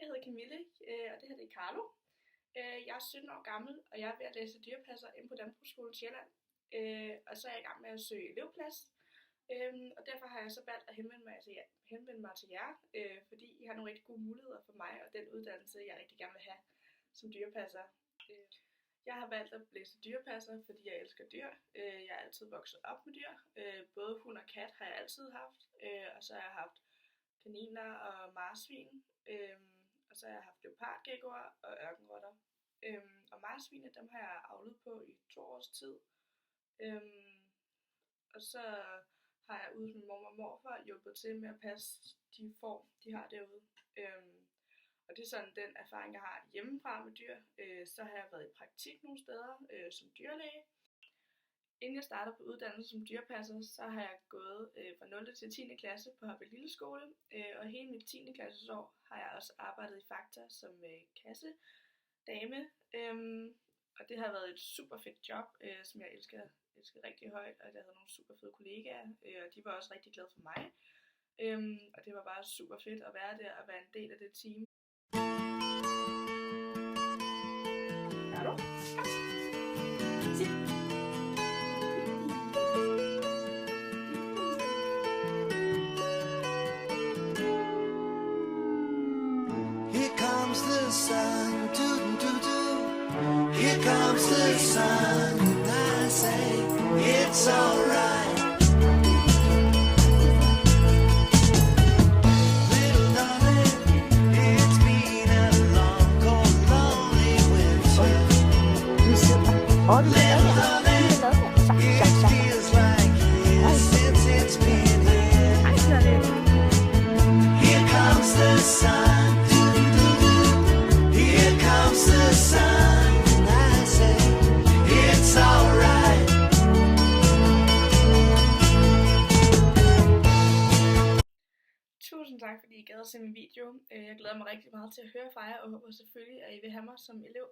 hedder Camille, og det her det er Carlo. Jeg er 17 år gammel, og jeg er ved at læse dyrepasser inde på Landbrugsskolen Sjælland. Og så er jeg i gang med at søge elevplads. Og derfor har jeg så valgt at henvende mig til jer, fordi I har nogle rigtig gode muligheder for mig og den uddannelse, jeg rigtig gerne vil have som dyrepasser. Jeg har valgt at læse dyrepasser, fordi jeg elsker dyr. Jeg er altid vokset op med dyr. Både hund og kat har jeg altid haft, og så har jeg haft kaniner og marsvin. Og så har jeg haft leopardgekkoer og ørkenrotter. Og marsvinene, dem har jeg avlet på i 2 års tid. Og så har jeg ude hos min mormor og morfar hjulpet til med at passe de får, de har derude. Og det er sådan den erfaring, jeg har hjemmefra med dyr. Så har jeg været i praktik nogle steder som dyrlæge. Inden jeg startede på uddannelse som dyrepasser, så har jeg gået fra 0. til 10. klasse på Hørbæk Lille Skole. Og hele mit 10. klassesår har jeg også arbejdet i Fakta som kassedame. Og det har været et super fedt job, som jeg elsker rigtig højt. Og jeg havde nogle super fede kollegaer, og de var også rigtig glade for mig. Og det var bare super fedt at være der og være en del af det team. Hallo? Here comes the sun, here comes the sun, and I say it's alright. Little darling, it's been a long, cold, lonely winter. Little darling, it feels like years since it's been here. Here comes the sun. Here comes the sun, and I say it's alright. Tusind tak, fordi I gad at se min video. Jeg glæder mig rigtig meget til at høre fra jer, og håber selvfølgelig, at I vil have mig som elev.